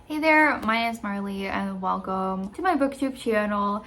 Hey there, my name is Marley and welcome to my booktube channel.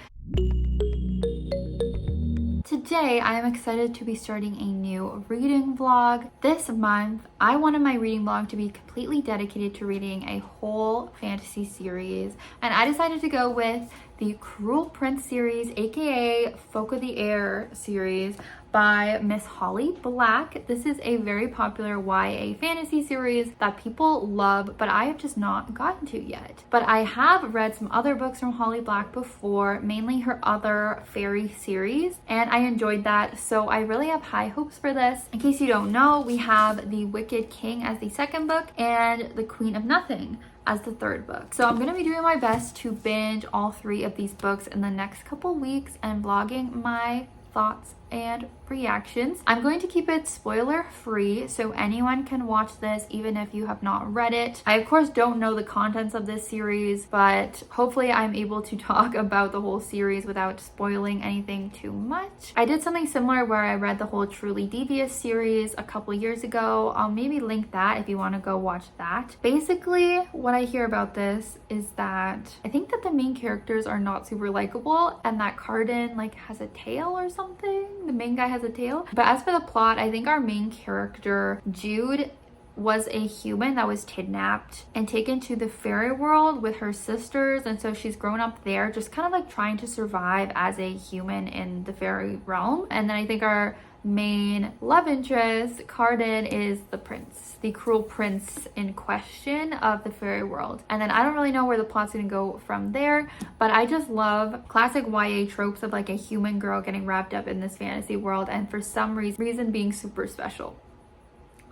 Today, I am excited to be starting a new reading vlog. This month, I wanted my reading vlog to be completely dedicated to reading a whole fantasy series, and I decided to go with the Cruel Prince series, aka Folk of the Air series by Miss Holly Black. This is a very popular YA fantasy series that people love, but I have just not gotten to yet. But I have read some other books from Holly Black before, mainly her other fairy series, and I enjoyed that, so I really have high hopes for this. In case you don't know, we have The Wicked King as the second book and The Queen of Nothing as the third book. So I'm going to be doing my best to binge all three of these books in the next couple weeks and vlogging my thoughts and reactions. I'm going to keep it spoiler free, so anyone can watch this even if you have not read it. I of course don't know the contents of this series, but hopefully I'm able to talk about the whole series without spoiling anything too much. I did something similar where I read the whole Truly Devious series a couple years ago. I'll maybe link that if you want to go watch that. Basically, what I hear about this is that I think that the main characters are not super likable and that Carden like has a tail or something. The main guy has a tail. But as for the plot, I think our main character, Jude, was a human that was kidnapped and taken to the fairy world with her sisters, and so she's grown up there just kind of like trying to survive as a human in the fairy realm. And then I think our main love interest, Carden, is the prince, the cruel prince in question of the fairy world. And then I don't really know where the plot's gonna go from there, but I just love classic YA tropes of like a human girl getting wrapped up in this fantasy world and for some reason being super special.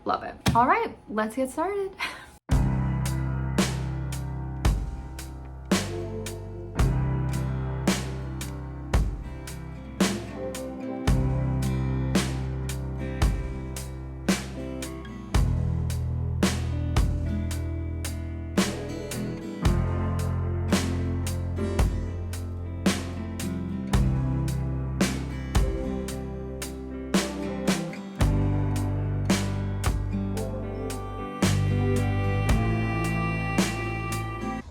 Love it. All right, let's get started.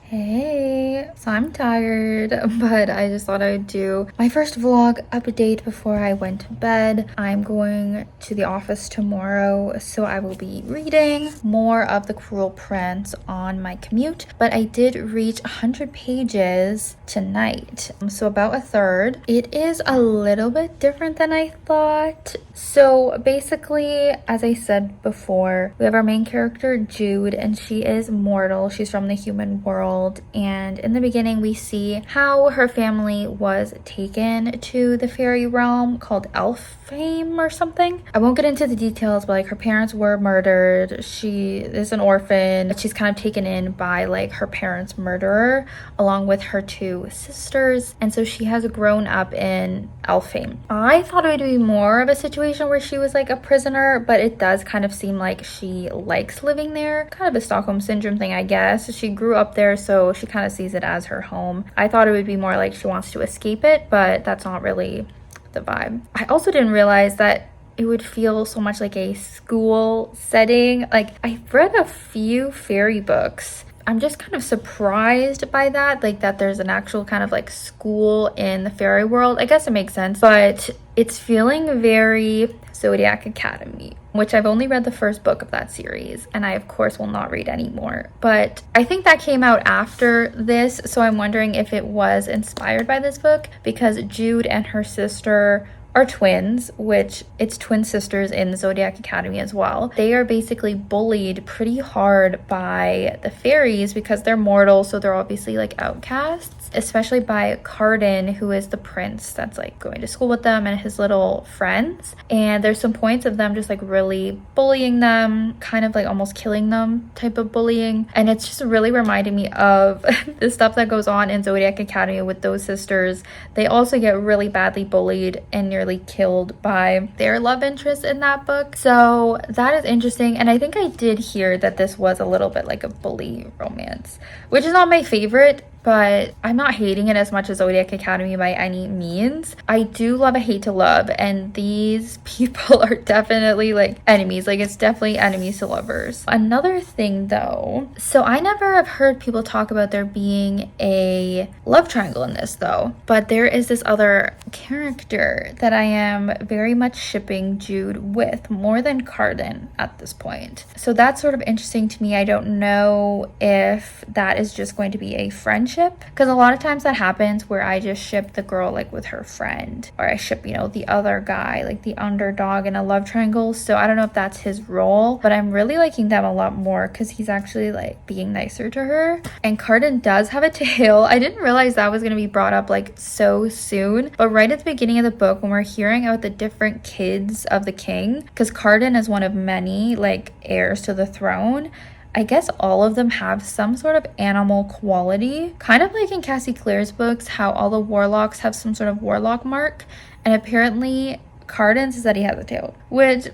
Hey, so I'm tired, but I just thought I would do my first vlog update before I went to bed. I'm going to the office tomorrow, so I will be reading more of The Cruel Prince on my commute, but I did reach 100 pages tonight, so about a third. It is a little bit different than I thought. So basically, as I said before, we have our main character, Jude, and she is mortal. She's from the human world, and in the beginning we see how her family was taken to the fairy realm called Elfhame or something. I won't get into the details, but like her parents were murdered. She is an orphan. She's kind of taken in by like her parents' murderer along with her two sisters, and so she has grown up in Elfhame. I thought it would be more of a situation where she was like a prisoner, but it does kind of seem like she likes living there. Kind of a Stockholm syndrome thing, I guess. She grew up there, so she kind of sees it as her home. I thought it would be more like she wants to escape it, but that's not really the vibe. I also didn't realize that it would feel so much like a school setting. Like, I've read a few fairy books. I'm just kind of surprised by that, like that there's an actual kind of like school in the fairy world. I guess it makes sense, but it's feeling very Zodiac Academy, which I've only read the first book of that series, and I of course will not read anymore. But I think that came out after this, so I'm wondering if it was inspired by this book, because Jude and her sister are twins, which it's twin sisters in the Zodiac Academy as well. They are basically bullied pretty hard by the fairies because they're mortal, so they're obviously like outcasts, especially by Carden, who is the prince that's like going to school with them, and his little friends. And there's some points of them just like really bullying them, kind of like almost killing them type of bullying. And it's just really reminding me of the stuff that goes on in Zodiac Academy with those sisters. They also get really badly bullied and nearly killed by their love interest in that book. So that is interesting, and I think I did hear that this was a little bit like a bully romance, which is not my favorite, but I'm not hating it as much as Zodiac Academy by any means. I do love a hate to love, and these people are definitely like enemies. Like, it's definitely enemies to lovers. Another thing though, so I never have heard people talk about there being a love triangle in this though, but there is this other character that I am very much shipping Jude with, more than Cardan at this point. So that's sort of interesting to me. I don't know if that is just going to be a friendship, because a lot of times that happens where I just ship the girl like with her friend, or I ship, you know, the other guy, like the underdog in a love triangle. So I don't know if that's his role, but I'm really liking them a lot more because he's actually like being nicer to her. And Cardan does have a tail. I didn't realize that was going to be brought up like so soon, but right at the beginning of the book, when we're hearing about the different kids of the king, because Cardan is one of many like heirs to the throne, I guess all of them have some sort of animal quality, kind of like in Cassie Clare's books, how all the warlocks have some sort of warlock mark, and apparently Cardan says that he has a tail, which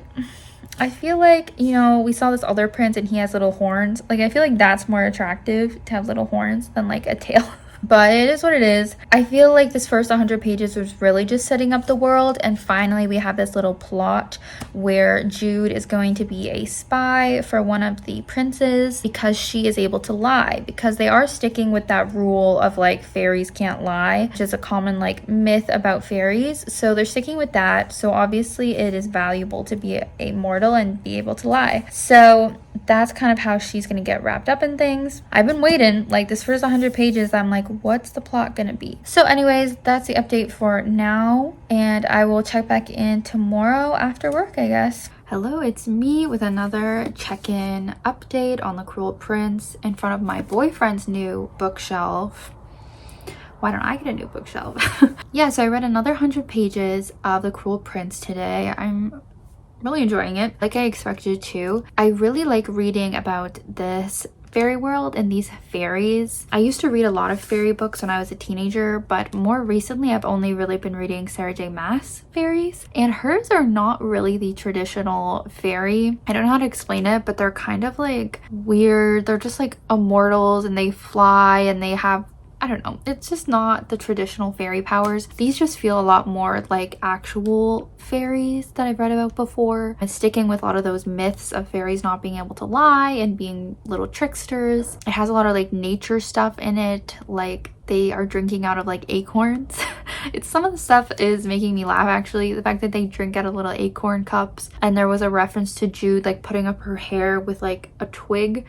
I feel like, you know, we saw this other prince and he has little horns. Like, I feel like that's more attractive to have little horns than like a tail. But it is what it is. I feel like this first 100 pages was really just setting up the world, and finally we have this little plot where Jude is going to be a spy for one of the princes because she is able to lie, because they are sticking with that rule of like fairies can't lie, which is a common like myth about fairies. So they're sticking with that. So obviously it is valuable to be a mortal and be able to lie. So that's kind of how she's gonna get wrapped up in things. I've been waiting, like this first 100 pages, I'm like, what's the plot gonna be? So anyways, that's the update for now, and I will check back in tomorrow after work, I guess. Hello, it's me with another check-in update on The Cruel Prince in front of my boyfriend's new bookshelf. Why don't I get a new bookshelf? Yeah, so I read another 100 pages of The Cruel Prince today. I'm really enjoying it, like I expected to. I really like reading about this fairy world and these fairies. I used to read a lot of fairy books when I was a teenager, but more recently I've only really been reading Sarah J Maas fairies, and hers are not really the traditional fairy. I don't know how to explain it, but they're kind of like weird. They're just like immortals and they fly and they have, I don't know, it's just not the traditional fairy powers. These just feel a lot more like actual fairies that I've read about before, and sticking with a lot of those myths of fairies not being able to lie and being little tricksters. It has a lot of like nature stuff in it, like they are drinking out of like acorns. It's some of the stuff is making me laugh actually, the fact that they drink out of little acorn cups. And there was a reference to Jude like putting up her hair with like a twig.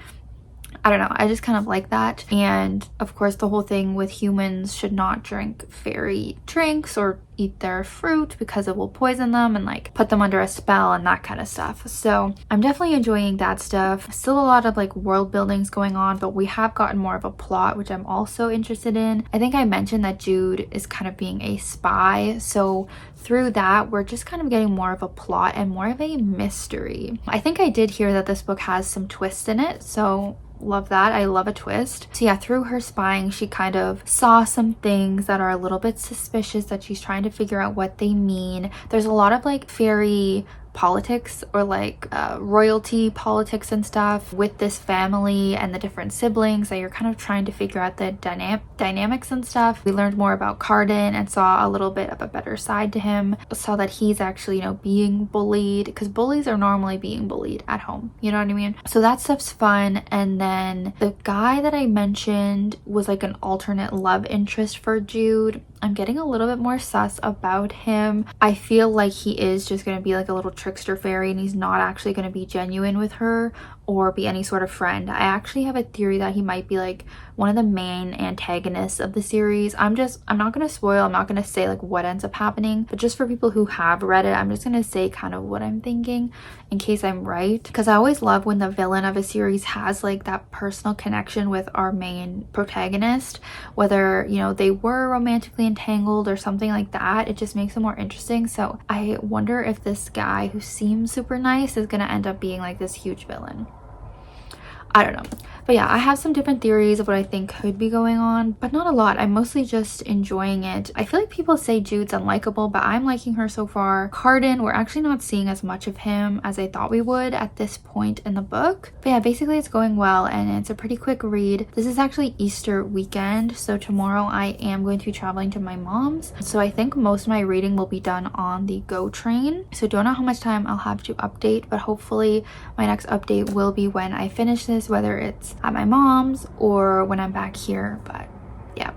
I don't know, I just kind of like that. And of course the whole thing with humans should not drink fairy drinks or eat their fruit because it will poison them and like put them under a spell and that kind of stuff. So I'm definitely enjoying that stuff. Still a lot of like world buildings going on, but we have gotten more of a plot, which I'm also interested in. I think I mentioned that Jude is kind of being a spy, so through that we're just kind of getting more of a plot and more of a mystery. I think I did hear that this book has some twists in it, so love that. I love a twist. So yeah, through her spying, she kind of saw some things that are a little bit suspicious that she's trying to figure out what they mean. There's a lot of like fairy politics or like royalty politics and stuff with this family and the different siblings that you're kind of trying to figure out the dynamics and stuff. We learned more about Cardan and saw a little bit of a better side to him. Saw that he's actually, you know, being bullied, because bullies are normally being bullied at home, you know what I mean? So that stuff's fun. And then the guy that I mentioned was like an alternate love interest for Jude. I'm getting a little bit more sus about him. I feel like he is just going to be like a little trickster fairy and he's not actually going to be genuine with her or be any sort of friend. I actually have a theory that he might be like one of the main antagonists of the series. I'm not going to spoil, I'm not going to say like what ends up happening, but just for people who have read it, I'm just going to say kind of what I'm thinking in case I'm right, because I always love when the villain of a series has like that personal connection with our main protagonist, whether, you know, they were romantically entangled or something like that. It just makes it more interesting. So I wonder if this guy who seems super nice is going to end up being like this huge villain. I don't know. But yeah, I have some different theories of what I think could be going on, but not a lot. I'm mostly just enjoying it. I feel like people say Jude's unlikable, but I'm liking her so far. Carden, we're actually not seeing as much of him as I thought we would at this point in the book. But yeah, basically it's going well and it's a pretty quick read. This is actually Easter weekend, so tomorrow I am going to be traveling to my mom's. So I think most of my reading will be done on the GO train. So don't know how much time I'll have to update, but hopefully my next update will be when I finish this, whether it's at my mom's or when I'm back here. But yeah.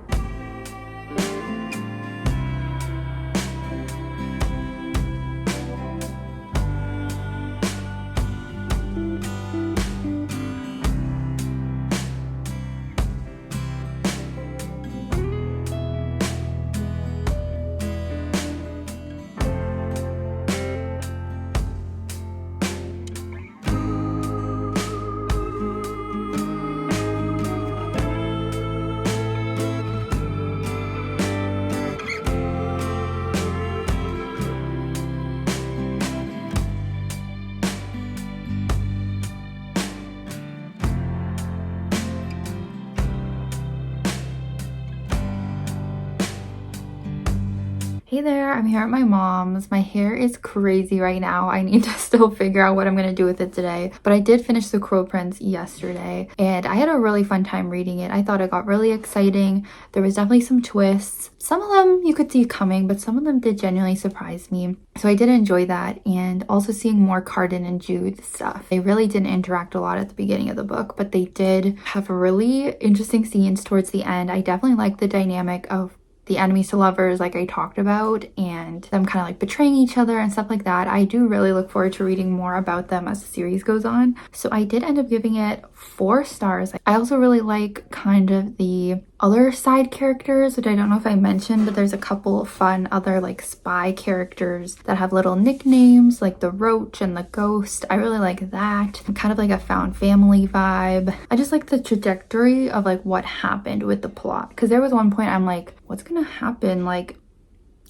Hey there, I'm here at my mom's. My hair is crazy right now. I need to still figure out what I'm gonna do with it today. But I did finish The Cruel Prince yesterday and I had a really fun time reading it. I thought it got really exciting. There was definitely some twists. Some of them you could see coming, but some of them did genuinely surprise me. So I did enjoy that, and also seeing more Carden and Jude stuff. They really didn't interact a lot at the beginning of the book, but they did have really interesting scenes towards the end. I definitely like the dynamic of the enemies to lovers, like I talked about, and them kind of like betraying each other and stuff like that. I do really look forward to reading more about them as the series goes on. So I did end up giving it 4 stars. I also really like kind of the other side characters, which I don't know if I mentioned, but there's a couple of fun other like spy characters that have little nicknames like the Roach and the Ghost. I really like that. Kind of like a found family vibe. I just like the trajectory of like what happened with the plot, because there was one point I'm like, what's gonna happen? Like,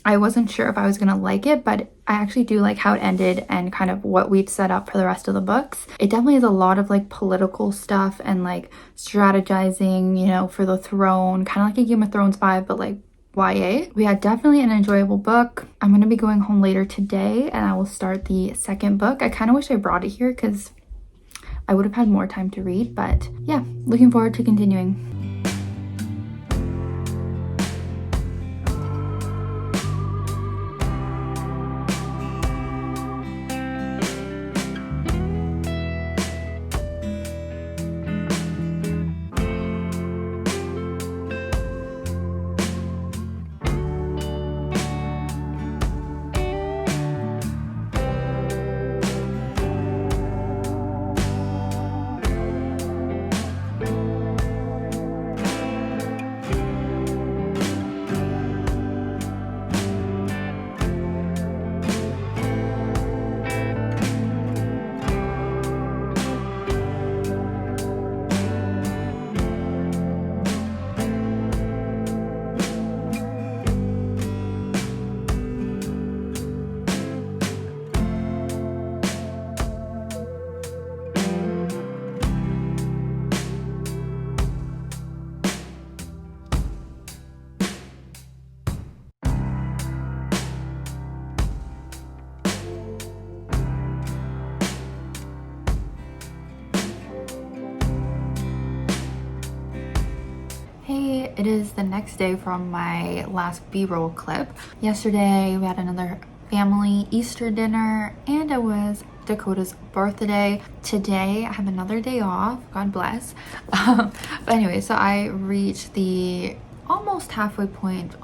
I wasn't sure if I was gonna like it, but I actually do like how it ended and kind of what we've set up for the rest of the books. It definitely has a lot of like political stuff and like strategizing, you know, for the throne, kind of like a Game of Thrones vibe, but like YA. We had definitely an enjoyable book. I'm gonna be going home later today and I will start the second book. I kind of wish I brought it here because I would have had more time to read, but yeah, looking forward to continuing. Hey, it is the next day from my last B-roll clip. Yesterday we had another family Easter dinner and it was Dakota's birthday. Today I have another day off, God bless. But anyway, so I reached the almost halfway point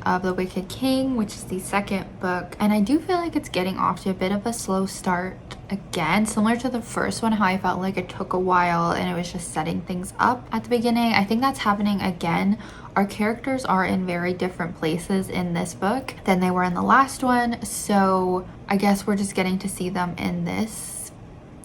of The Wicked King, which is the second book, and I do feel like it's getting off to a bit of a slow start again, similar to the first one, how I felt like it took a while and it was just setting things up at the beginning. I think that's happening again. Our characters are in very different places in this book than they were in the last one, so I guess we're just getting to see them in this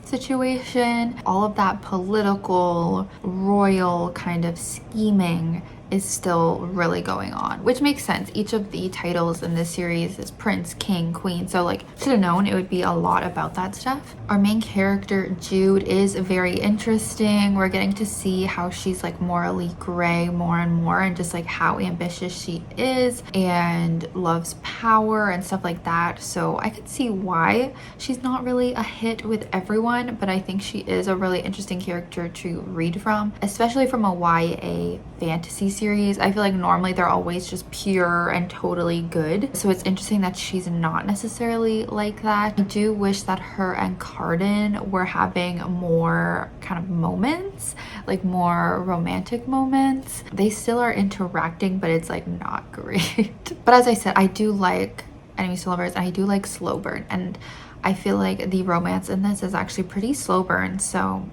situation. All of that political, royal kind of scheming is still really going on, which makes sense. Each of the titles in this series is prince, king, queen, so like should have known it would be a lot about that stuff. Our main character Jude is very interesting. We're getting to see how she's like morally gray more and more, and just like how ambitious she is and loves power and stuff like that. So I could see why she's not really a hit with everyone, but I think she is a really interesting character to read from, especially from a YA fantasy series. I feel like normally they're always just pure and totally good, so it's interesting that she's not necessarily like that. I do wish that her and Carden were having more kind of moments, like more romantic moments. They still are interacting, but it's like not great. But as I said, I do like enemies to lovers, and I do like slow burn, and I feel like the romance in this is actually pretty slow burn, so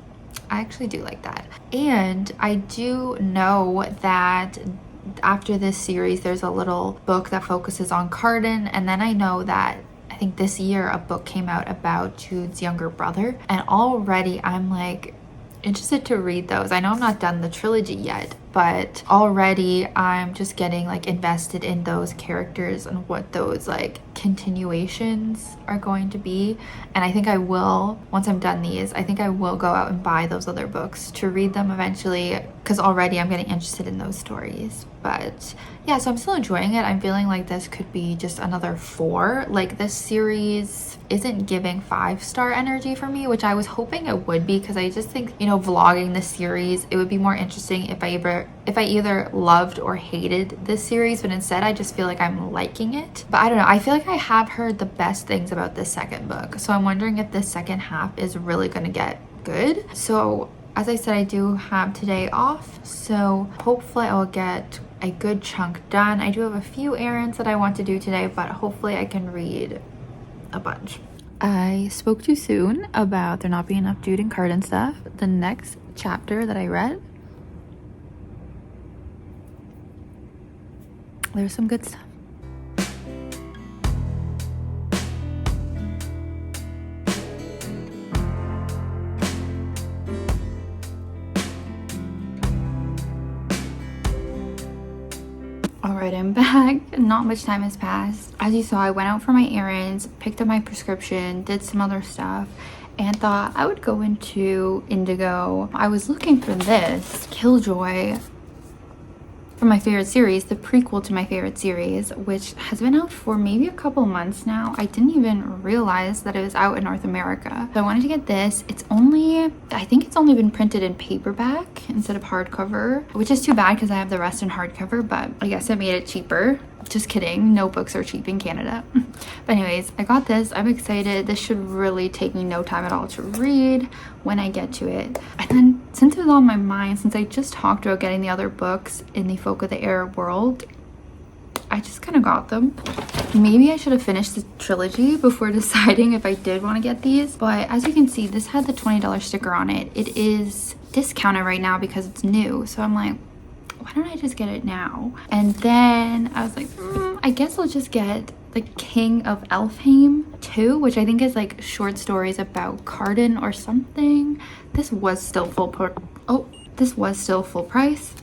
I actually do like that. And I do know that after this series there's a little book that focuses on Carden, and then I know that I think this year a book came out about Jude's younger brother, and already I'm like interested to read those. I know I'm not done the trilogy yet, but already I'm just getting like invested in those characters and what those like continuations are going to be. And I think I will, once I'm done these, I think I will go out and buy those other books to read them eventually, because already I'm getting interested in those stories. But yeah, so I'm still enjoying it. I'm feeling like this could be just another 4. Like this series isn't giving 5-star energy for me, which I was hoping it would be, because I just think, you know, vlogging this series, it would be more interesting if I either loved or hated this series, but instead I just feel like I'm liking it. But I don't know, I feel like I have heard the best things about this second book, so I'm wondering if the second half is really gonna get good. So as I said, I do have today off, so hopefully I'll get a good chunk done. I do have a few errands that I want to do today, but hopefully I can read a bunch. I spoke too soon about there not being enough Jude and Carden stuff. The next chapter that I read, there's some good stuff. Alright, I'm back. Not much time has passed. As you saw, I went out for my errands, picked up my prescription, did some other stuff, and thought I would go into Indigo. I was looking for this, Killjoy, from my favorite series, the prequel to my favorite series, which has been out for maybe a couple months now. I didn't even realize that it was out in North America. So I wanted to get this. It's only, I think it's only been printed in paperback instead of hardcover, which is too bad because I have the rest in hardcover, but I guess it made it cheaper. Just kidding, no books are cheap in Canada. But anyways, I got this. I'm excited. This should really take me no time at all to read when I get to it. And then since it was on my mind, since I just talked about getting the other books in the Folk of the Air world, I just kind of got them. Maybe I should have finished the trilogy before deciding if I did want to get these, but as you can see, this had the $20 sticker on it. It is discounted right now because it's new, so I'm like, why don't I just get it now? And then I was like, I guess I'll just get The King of Elfheim 2, which I think is like short stories about Carden or something. This was still full price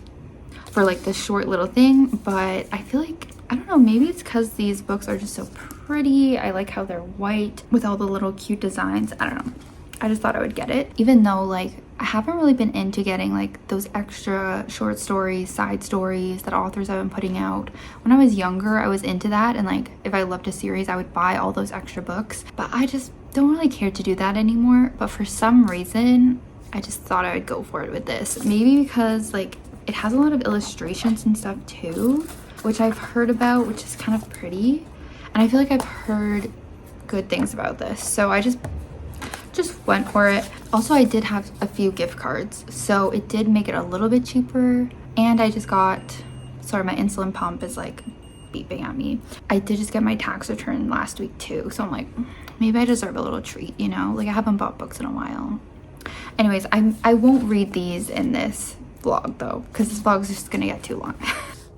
for like this short little thing, but I feel like, I don't know, maybe it's because these books are just so pretty. I like how they're white with all the little cute designs. I don't know. I just thought I would get it, even though like I haven't really been into getting like those extra short stories, side stories that authors have been putting out. When I was younger, I was into that, and like if I loved a series, I would buy all those extra books, but I just don't really care to do that anymore. But for some reason, I just thought I would go for it with this. Maybe because like it has a lot of illustrations and stuff too, which I've heard about, which is kind of pretty, and I feel like I've heard good things about this, so I just went for it. Also, I did have a few gift cards, so it did make it a little bit cheaper. And I just got, sorry, my insulin pump is like beeping at me. I did just get my tax return last week too, so I'm like, maybe I deserve a little treat, you know? Like I haven't bought books in a while. Anyways, I won't read these in this vlog though, because this vlog is just gonna get too long.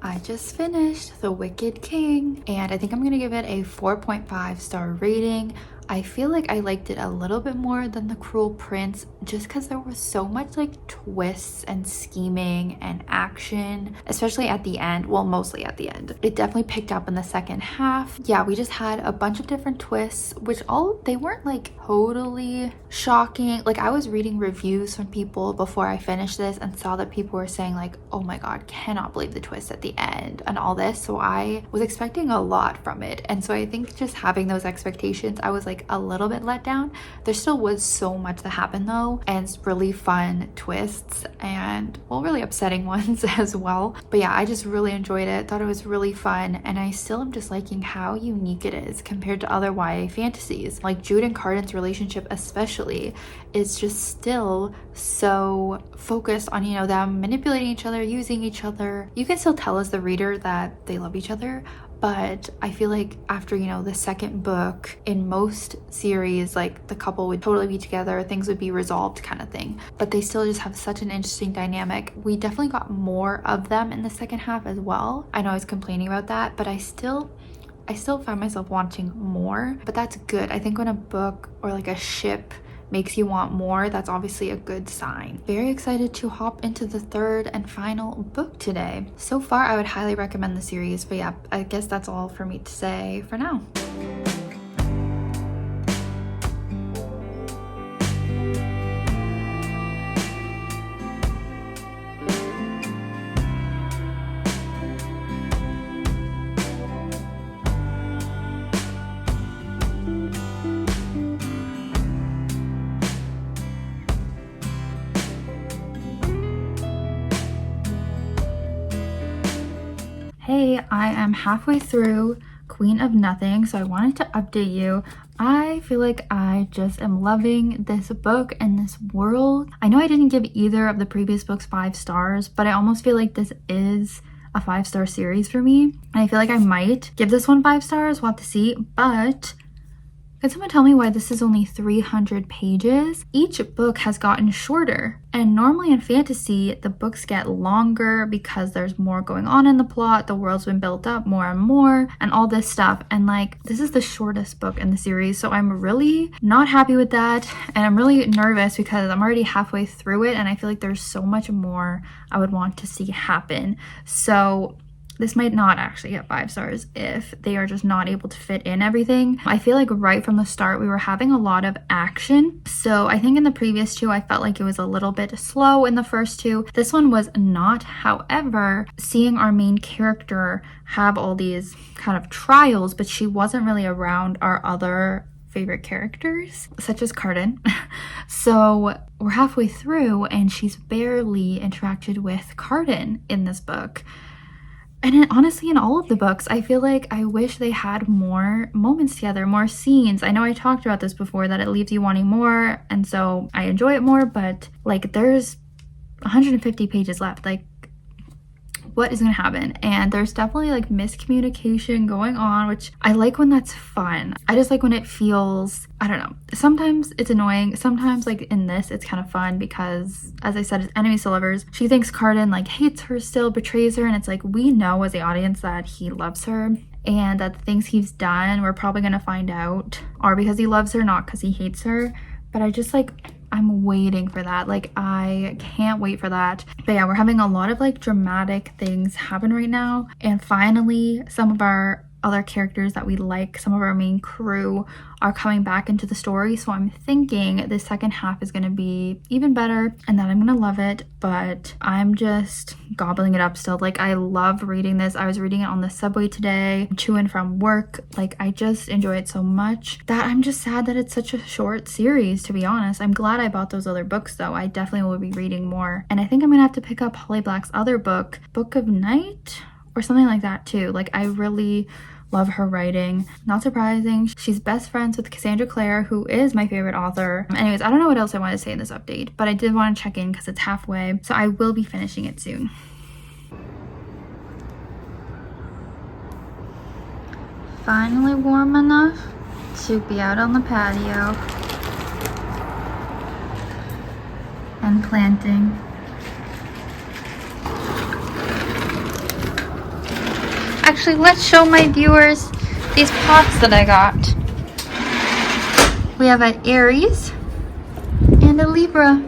I just finished The Wicked King, and I think I'm gonna give it a 4.5 star rating. I feel like I liked it a little bit more than The Cruel Prince, just because there was so much like twists and scheming and action, especially at the end. Well, mostly at the end. It definitely picked up in the second half. Yeah, we just had a bunch of different twists, which they weren't like totally shocking. Like, I was reading reviews from people before I finished this and saw that people were saying like, oh my god, cannot believe the twist at the end and all this. So I was expecting a lot from it, and so I think just having those expectations, I was like a little bit let down. There still was so much that happened though, and really fun twists and, well, really upsetting ones as well. But yeah, I just really enjoyed it, thought it was really fun, and I still am just liking how unique it is compared to other YA fantasies. Like Jude and Cardan's relationship especially is just still so focused on, you know, them manipulating each other, using each other. You can still tell as the reader that they love each other, but I feel like after, you know, the second book, in most series, like the couple would totally be together, things would be resolved kind of thing. But they still just have such an interesting dynamic. We definitely got more of them in the second half as well. I know I was complaining about that, but I still find myself wanting more, but that's good. I think when a book or like a ship makes you want more, that's obviously a good sign. Very excited to hop into the third and final book today. So far, I would highly recommend the series, but yeah, I guess that's all for me to say for now. Hey, I am halfway through Queen of Nothing, so I wanted to update you. I feel like I just am loving this book and this world. I know I didn't give either of the previous books 5 stars, but I almost feel like this is a 5-star series for me. And I feel like I might give this one 5 stars, we'll have to see, but can someone tell me why this is only 300 pages? Each book has gotten shorter, and normally in fantasy, the books get longer because there's more going on in the plot, the world's been built up more and more, and all this stuff. And like, this is the shortest book in the series, so I'm really not happy with that, and I'm really nervous because I'm already halfway through it, and I feel like there's so much more I would want to see happen. So this might not actually get 5 stars if they are just not able to fit in everything. I feel like right from the start we were having a lot of action. So I think in the previous 2 I felt like it was a little bit slow in the first 2. This one was not. However, seeing our main character have all these kind of trials, but she wasn't really around our other favorite characters, such as Cardan. So we're halfway through and she's barely interacted with Cardan in this book. And honestly, in all of the books, I feel like I wish they had more moments together, more scenes. I know I talked about this before, that it leaves you wanting more, and so I enjoy it more, but like, there's 150 pages left. Like, what is gonna happen? And there's definitely like miscommunication going on, which I like when that's fun. I just like when it feels, I don't know, sometimes it's annoying, sometimes like in this it's kind of fun because, as I said, it's enemies to lovers. She thinks Cardan like hates her still, betrays her, and it's like, we know as the audience that he loves her, and that the things he's done, we're probably gonna find out, are because he loves her, not because he hates her. But I just like, I'm waiting for that. Like, I can't wait for that. But yeah, we're having a lot of like dramatic things happen right now, and finally some of our other characters that we like, some of our main crew, are coming back into the story. So I'm thinking the second half is going to be even better and that I'm going to love it, but I'm just gobbling it up still. Like, I love reading this. I was reading it on the subway today, to and from work. Like, I just enjoy it so much that I'm just sad that it's such a short series, to be honest. I'm glad I bought those other books though. I definitely will be reading more. And I think I'm going to have to pick up Holly Black's other book, Book of Night, or something like that too. Like, I really love her writing. Not surprising, she's best friends with Cassandra Clare, who is my favorite author. Anyways, I don't know what else I want to say in this update, but I did want to check in because it's halfway, so I will be finishing it soon. Finally warm enough to be out on the patio and planting. Actually, let's show my viewers these pots that I got. We have an Aries and a Libra.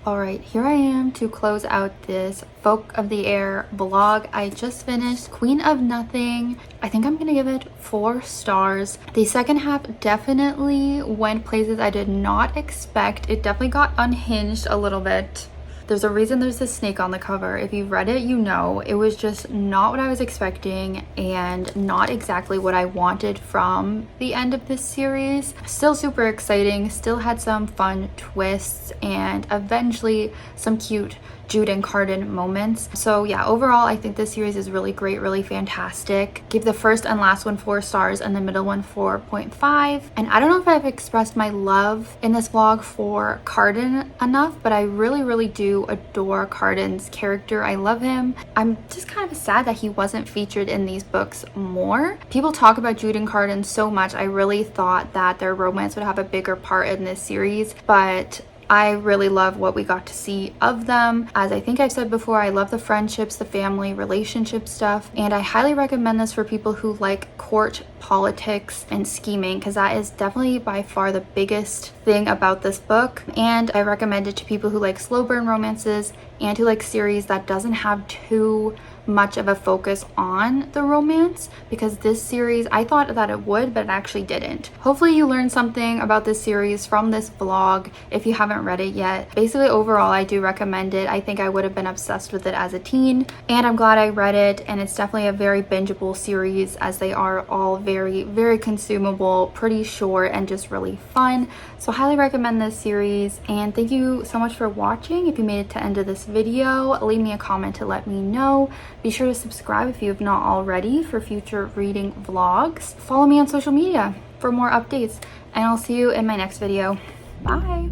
Alright, here I am to close out this Folk of the Air vlog. I just finished Queen of Nothing. I think I'm gonna give it 4 stars. The second half definitely went places I did not expect. It definitely got unhinged a little bit. There's a reason there's a snake on the cover. If you've read it, you know. It was just not what I was expecting and not exactly what I wanted from the end of this series. Still super exciting, still had some fun twists and eventually some cute Jude and Carden moments. So yeah, overall, I think this series is really great, really fantastic. Give the first and last one 4 stars and the middle one 4.5. And I don't know if I've expressed my love in this vlog for Carden enough, but I really do adore Carden's character. I love him. I'm just kind of sad that he wasn't featured in these books more. People talk about Jude and Carden so much. I really thought that their romance would have a bigger part in this series, but I really love what we got to see of them. As I think I've said before, I love the friendships, the family, relationship stuff, and I highly recommend this for people who like court politics and scheming, because that is definitely by far the biggest thing about this book. And I recommend it to people who like slow burn romances and who like series that doesn't have too much of a focus on the romance, because this series, I thought that it would, but it actually didn't. Hopefully you learned something about this series from this vlog if you haven't read it yet. Basically, overall, I do recommend it. I think I would have been obsessed with it as a teen, and I'm glad I read it, and it's definitely a very bingeable series, as they are all very consumable, pretty short, and just really fun. So highly recommend this series, and thank you so much for watching. If you made it to the end of this video, leave me a comment to let me know. Be sure to subscribe if you have not already for future reading vlogs. Follow me on social media for more updates, and I'll see you in my next video. Bye!